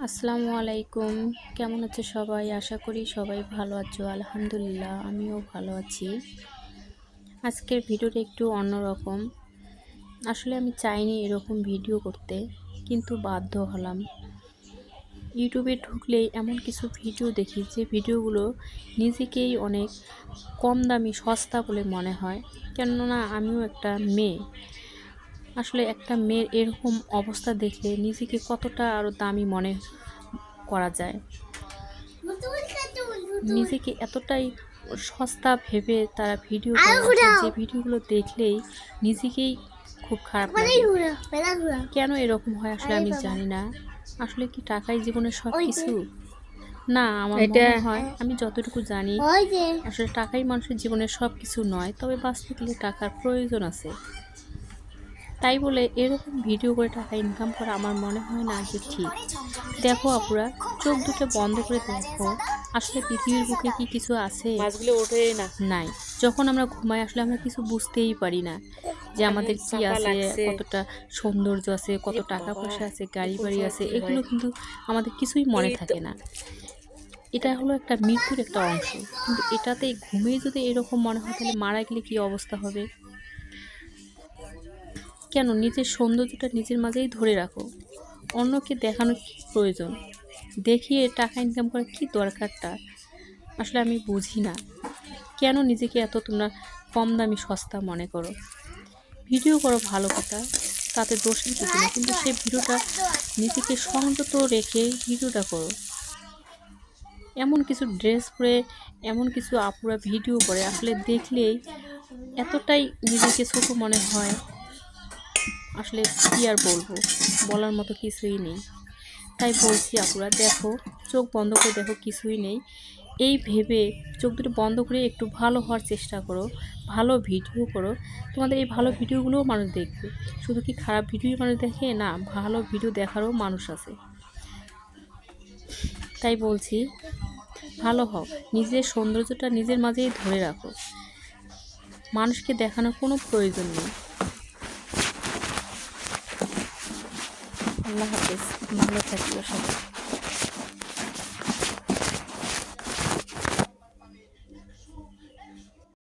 আসসালামু আলাইকুম। কেমন আছে সবাই? আশা করি সবাই ভালো আছো। আলহামদুলিল্লাহ আমিও ভালো আছি। আজকের ভিডিওটা একটু অন্যরকম। আসলে আমি চাইনি এরকম ভিডিও করতে, কিন্তু বাধ্য হলাম। ইউটিউবে ঢুকলেই এমন কিছু ভিডিও দেখি যে ভিডিওগুলো নিজেকেই অনেক কম দামি সস্তা বলে মনে হয়। কেননা আমিও একটা মেয়ে। আসলে একটা মেয়ের এরকম অবস্থা দেখলে নিজেকে কতটা আরও দামি মনে করা যায়। নিজেকে এতটাই সস্তা ভেবে তারা ভিডিও করে, যে ভিডিওগুলো দেখলেই নিজেকেই খুব খারাপ লাগে। কেন এরকম হয় আসলে আমি জানি না। আসলে কি টাকাই জীবনের সব কিছু? না, আমার মনে হয়, আমি যতটুকু জানি আসলে টাকাই মানুষের জীবনের সব কিছু নয়, তবে বাঁচতে গেলে টাকার প্রয়োজন আছে। তাই বলে এরকম ভিডিও করে টাকা ইনকাম করা আমার মনে হয় না যে ঠিক। দেখো আপুরা, চোখ দুটো বন্ধ করে দেখো, আসলে পৃথিবীর বুকে কি কিছু আছে? মাছগুলো ওঠে না, নাই। যখন আমরা ঘুমাই আসলে আমরা কিছু বুঝতেই পারি না যে আমাদের কি আছে, কতটা সৌন্দর্য আছে, কত টাকা পয়সা আছে, গাড়ি বাড়ি আছে, এগুলো কিন্তু আমাদের কিছুই মনে থাকে না। এটা হলো একটা মৃত্যুর একটা অংশ, কিন্তু এটাতে ঘুমিয়ে যদি এরকম মনে হয় তাহলে মারা গেলে কি অবস্থা হবে? কেন নিজের সৌন্দর্যটা নিজের মাঝেই ধরে রাখো। অন্যকে দেখানোর কী প্রয়োজন? দেখিয়ে টাকা ইনকাম করার কী দরকারটা আসলে আমি বুঝি না। কেন নিজেকে এত তোমরা কম দামি সস্তা মনে করো? ভিডিও করো ভালো কথা, তাতে দোষের কিছু না, কিন্তু সেই ভিডিওটা নিজেকে সংযত রেখে ভিডিওটা করো। এমন কিছু ড্রেস পরে এমন কিছু আপুরা ভিডিও করে, আসলে দেখলেই এতটাই নিজেকে ছোট মনে হয়। আসলে কী আর বলবো, বলার মতো কিছুই নেই। তাই বলছি আপুরা, দেখো, চোখ বন্ধ করে দেখো, কিছুই নেই। এই ভেবে চোখ দুটো বন্ধ করে একটু ভালো হওয়ার চেষ্টা করো, ভালো ভিডিও করো। তোমাদের এই ভালো ভিডিওগুলোও মানুষ দেখবে। শুধু কি খারাপ ভিডিওই মানুষ দেখে? না, ভালো ভিডিও দেখারও মানুষ আছে। তাই বলছি, ভালো হও, নিজের সৌন্দর্যটা নিজের মাঝেই ধরে রাখো। মানুষকে দেখানোর কোনো প্রয়োজন নেই। আল্লাহ হাফেজ, ভালো থাকিও সবাই।